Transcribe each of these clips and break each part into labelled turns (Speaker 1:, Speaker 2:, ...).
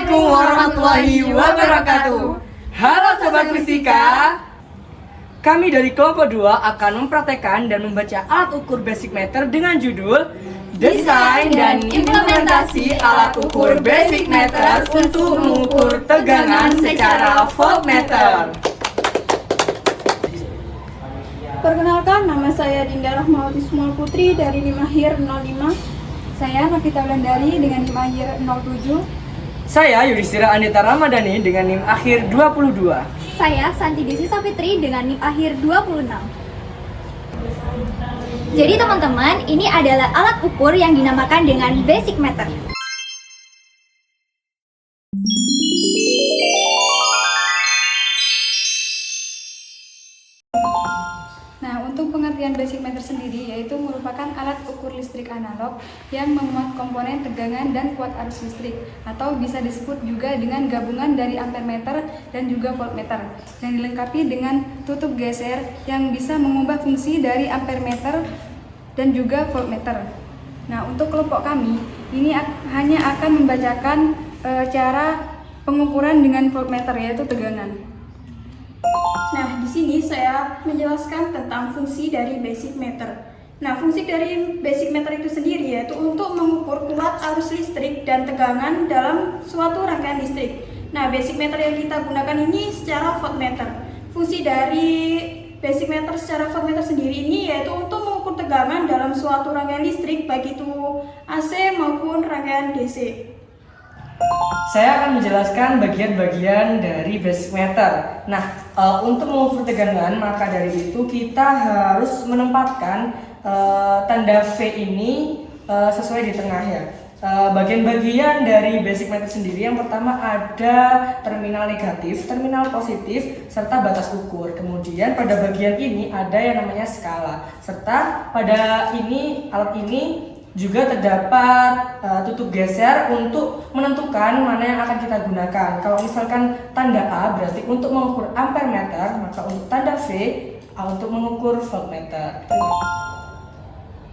Speaker 1: Assalamualaikum warahmatullahi wabarakatuh. Halo Sobat Fisika. Kami dari kelompok 2 akan mempraktekkan dan membaca alat ukur basic meter dengan judul Desain dan implementasi alat ukur basic meter untuk mengukur tegangan secara voltmeter.
Speaker 2: Perkenalkan, nama saya Dinda Rahmawati Sumal Putri dari Limahir 05.
Speaker 3: Saya Novita Wulandari dengan NIM akhir 07.
Speaker 1: Saya Yudhistira Andita Ramadhani dengan NIM akhir 22.
Speaker 4: Saya Santi Desi Safitri dengan NIM akhir 26. Jadi teman-teman, ini adalah alat ukur yang dinamakan dengan basic meter.
Speaker 3: Nah, untuk pengertian basic meter sendiri yaitu merupakan alat ukur listrik analog yang memuat komponen tegangan dan kuat arus listrik, atau bisa disebut juga dengan gabungan dari ampermeter dan juga voltmeter, dan dilengkapi dengan tutup geser yang bisa mengubah fungsi dari ampermeter dan juga voltmeter. Nah, untuk kelompok kami ini hanya akan membacakan cara pengukuran dengan voltmeter, yaitu tegangan.
Speaker 2: Nah, di sini saya menjelaskan tentang fungsi dari basic meter. Nah, fungsi dari basic meter itu sendiri yaitu untuk mengukur kuat arus listrik dan tegangan dalam suatu rangkaian listrik. Nah, basic meter yang kita gunakan ini secara voltmeter. Fungsi dari basic meter secara voltmeter sendiri ini yaitu untuk mengukur tegangan dalam suatu rangkaian listrik, baik itu AC maupun rangkaian DC.
Speaker 1: Saya akan menjelaskan bagian-bagian dari basic meter. Nah, untuk mengukur tegangan, maka dari itu kita harus menempatkan tanda V ini sesuai di tengah ya. Bagian-bagian dari basic meter sendiri, yang pertama ada terminal negatif, terminal positif, serta batas ukur. Kemudian pada bagian ini ada yang namanya skala, serta pada alat ini juga terdapat tutup geser untuk menentukan mana yang akan kita gunakan. Kalau misalkan tanda A berarti untuk mengukur ampermeter, maka untuk tanda V untuk mengukur voltmeter.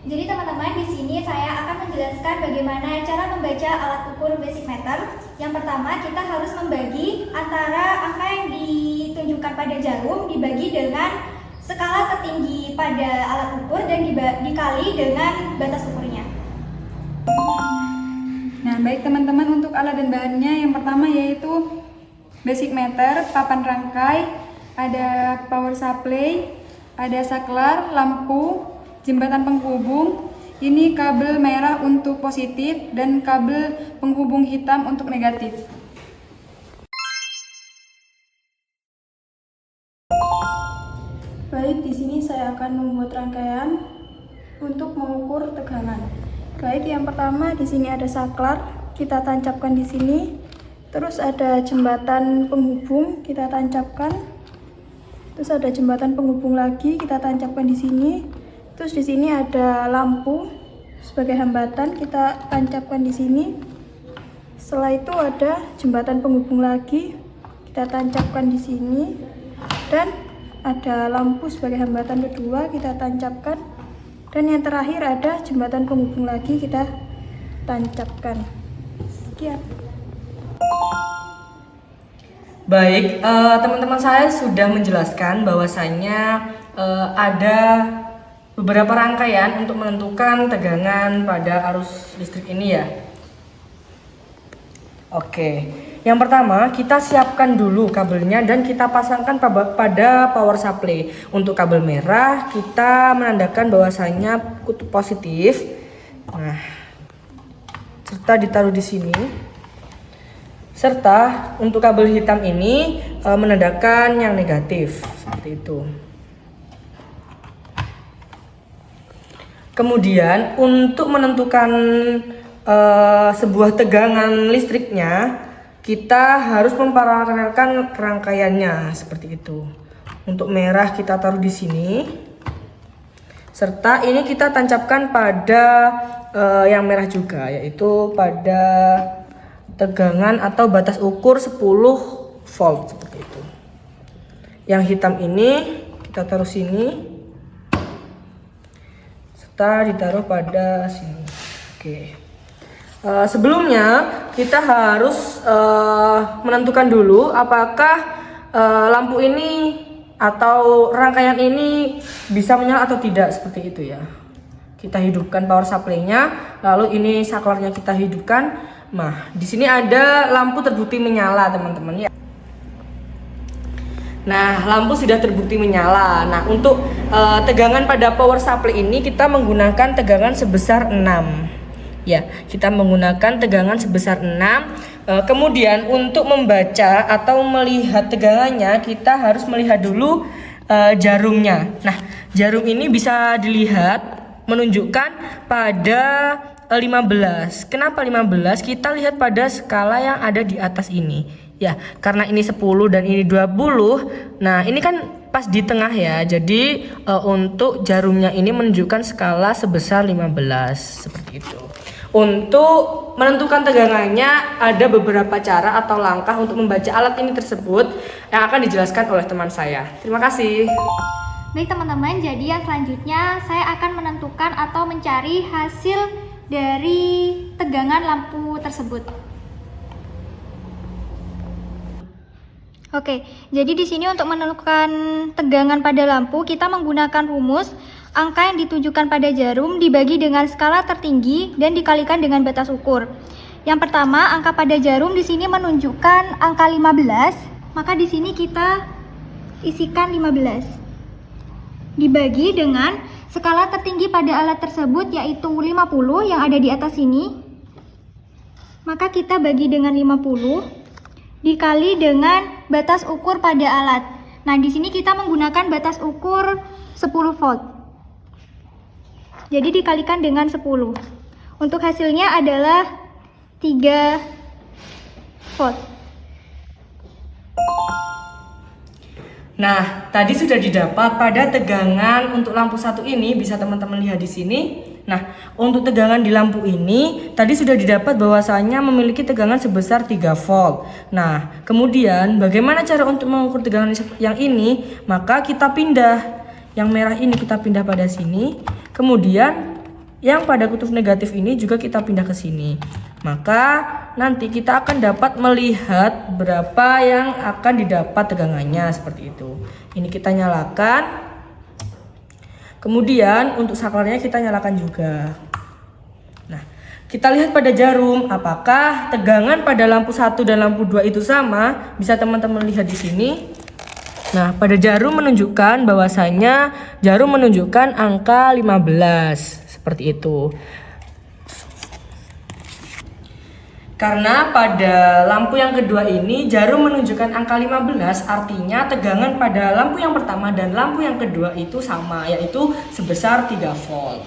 Speaker 4: Jadi teman-teman, di sini saya akan menjelaskan bagaimana cara membaca alat ukur basic meter. Yang pertama, kita harus membagi antara angka yang ditunjukkan pada jarum dibagi dengan skala tertinggi pada alat ukur dan dikali dengan batas ukurnya.
Speaker 3: Nah, baik teman-teman, untuk alat dan bahannya yang pertama yaitu basic meter, papan rangkai, ada power supply, ada saklar, lampu, jembatan penghubung, ini kabel merah untuk positif dan kabel penghubung hitam untuk negatif.
Speaker 2: Baik, di sini saya akan membuat rangkaian untuk mengukur tegangan. Baik, yang pertama di sini ada saklar, kita tancapkan di sini. Terus ada jembatan penghubung, kita tancapkan. Terus ada jembatan penghubung lagi, kita tancapkan di sini. Terus di sini ada lampu sebagai hambatan, kita tancapkan di sini. Setelah itu ada jembatan penghubung lagi, kita tancapkan di sini. Dan ada lampu sebagai hambatan kedua, kita tancapkan. Dan yang terakhir ada jembatan penghubung lagi, kita tancapkan. Sekian.
Speaker 1: Baik, teman-teman saya sudah menjelaskan bahwasanya ada beberapa rangkaian untuk menentukan tegangan pada arus listrik ini ya. Oke, yang pertama kita siapkan dulu kabelnya dan kita pasangkan pada power supply. Untuk kabel merah kita menandakan bahwasanya kutub positif. Nah, serta ditaruh di sini. Serta untuk kabel hitam ini menandakan yang negatif, seperti itu. Kemudian untuk menentukan sebuah tegangan listriknya, kita harus memparalelkan rangkaiannya seperti itu. Untuk merah kita taruh di sini, serta ini kita tancapkan pada yang merah juga, yaitu pada tegangan atau batas ukur 10 volt seperti itu. Yang hitam ini kita taruh sini, serta ditaruh pada sini. Oke. Sebelumnya kita harus menentukan dulu apakah lampu ini atau rangkaian ini bisa menyala atau tidak, seperti itu ya. Kita hidupkan power supply-nya, lalu ini saklarnya kita hidupkan. Nah, di sini ada lampu terbukti menyala, teman-teman ya. Nah, lampu sudah terbukti menyala. Nah, untuk tegangan pada power supply ini kita menggunakan tegangan sebesar 6. Ya, kita menggunakan tegangan sebesar 6. Kemudian untuk membaca atau melihat tegangannya, kita harus melihat dulu jarumnya. Nah, jarum ini bisa dilihat menunjukkan pada 15. Kenapa 15? Kita lihat pada skala yang ada di atas ini. Ya, karena ini 10 dan ini 20. Nah, ini kan pas di tengah ya. Jadi untuk jarumnya ini menunjukkan skala sebesar 15, seperti itu. Untuk menentukan tegangannya ada beberapa cara atau langkah untuk membaca alat ini tersebut yang akan dijelaskan oleh teman saya. Terima kasih.
Speaker 4: Baik teman-teman, jadi yang selanjutnya saya akan menentukan atau mencari hasil dari tegangan lampu tersebut. Oke, jadi di sini untuk menentukan tegangan pada lampu kita menggunakan rumus angka yang ditunjukkan pada jarum dibagi dengan skala tertinggi dan dikalikan dengan batas ukur. Yang pertama, angka pada jarum di sini menunjukkan angka 15, maka di sini kita isikan 15. Dibagi dengan skala tertinggi pada alat tersebut yaitu 50 yang ada di atas sini. Maka kita bagi dengan 50 dikali dengan batas ukur pada alat. Nah, di sini kita menggunakan batas ukur 10 volt. Jadi dikalikan dengan 10. Untuk hasilnya adalah 3 volt.
Speaker 1: Nah, tadi sudah didapat pada tegangan untuk lampu satu ini, bisa teman-teman lihat di sini. Nah, untuk tegangan di lampu ini tadi sudah didapat bahwasanya memiliki tegangan sebesar 3 volt. Nah, kemudian bagaimana cara untuk mengukur tegangan yang ini? Maka kita pindah. Yang merah ini kita pindah pada sini. Kemudian yang pada kutub negatif ini juga kita pindah ke sini. Maka nanti kita akan dapat melihat berapa yang akan didapat tegangannya, seperti itu. Ini kita nyalakan. Kemudian untuk saklarnya kita nyalakan juga. Nah, kita lihat pada jarum apakah tegangan pada lampu 1 dan lampu 2 itu sama. Bisa teman-teman lihat di sini. Nah, pada jarum menunjukkan bahwasanya jarum menunjukkan angka 15, seperti itu. Karena pada lampu yang kedua ini jarum menunjukkan angka 15, artinya tegangan pada lampu yang pertama dan lampu yang kedua itu sama, yaitu sebesar 3 volt.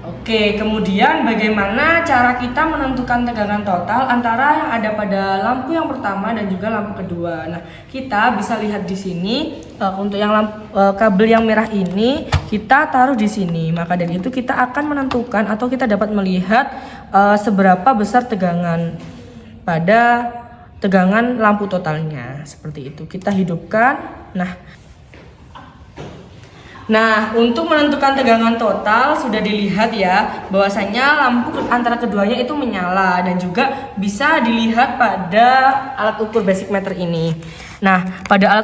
Speaker 1: Oke, kemudian bagaimana cara kita menentukan tegangan total antara yang ada pada lampu yang pertama dan juga lampu kedua. Nah, kita bisa lihat di sini untuk yang kabel yang merah ini kita taruh di sini. Maka dari itu kita akan menentukan atau kita dapat melihat seberapa besar tegangan pada tegangan lampu totalnya. Seperti itu. Kita hidupkan. Nah, untuk menentukan tegangan total sudah dilihat ya bahwasanya lampu antara keduanya itu menyala dan juga bisa dilihat pada alat ukur basic meter ini. Nah, pada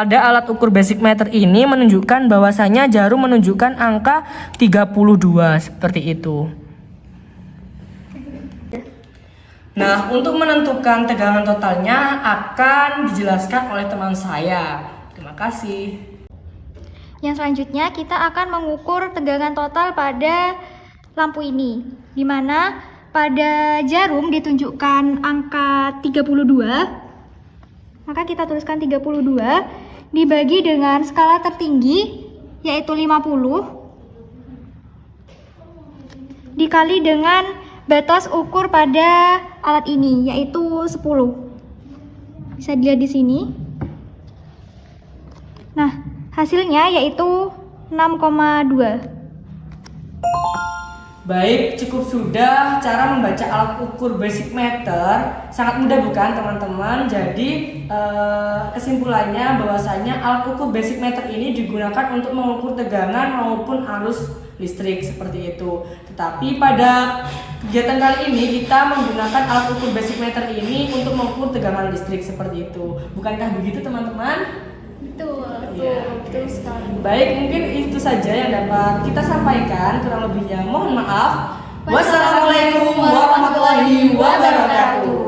Speaker 1: alat ukur basic meter ini menunjukkan bahwasanya jarum menunjukkan angka 32, seperti itu. Nah, untuk menentukan tegangan totalnya akan dijelaskan oleh teman saya. Terima kasih.
Speaker 4: Yang selanjutnya kita akan mengukur tegangan total pada lampu ini, di mana pada jarum ditunjukkan angka 32, maka kita tuliskan 32 dibagi dengan skala tertinggi yaitu 50 dikali dengan batas ukur pada alat ini yaitu 10. Bisa dilihat di sini. Nah, hasilnya yaitu 6,2.
Speaker 1: Baik, cukup sudah cara membaca alat ukur basic meter. Sangat mudah bukan teman-teman? Jadi kesimpulannya bahwasanya alat ukur basic meter ini digunakan untuk mengukur tegangan maupun arus listrik seperti itu. Tetapi pada kegiatan kali ini kita menggunakan alat ukur basic meter ini untuk mengukur tegangan listrik seperti itu. Bukankah begitu teman-teman?
Speaker 4: Betul.
Speaker 2: Betul sekali.
Speaker 1: Baik, mungkin itu saja yang dapat kita sampaikan. Kurang lebihnya mohon maaf. Wassalamualaikum warahmatullahi wabarakatuh.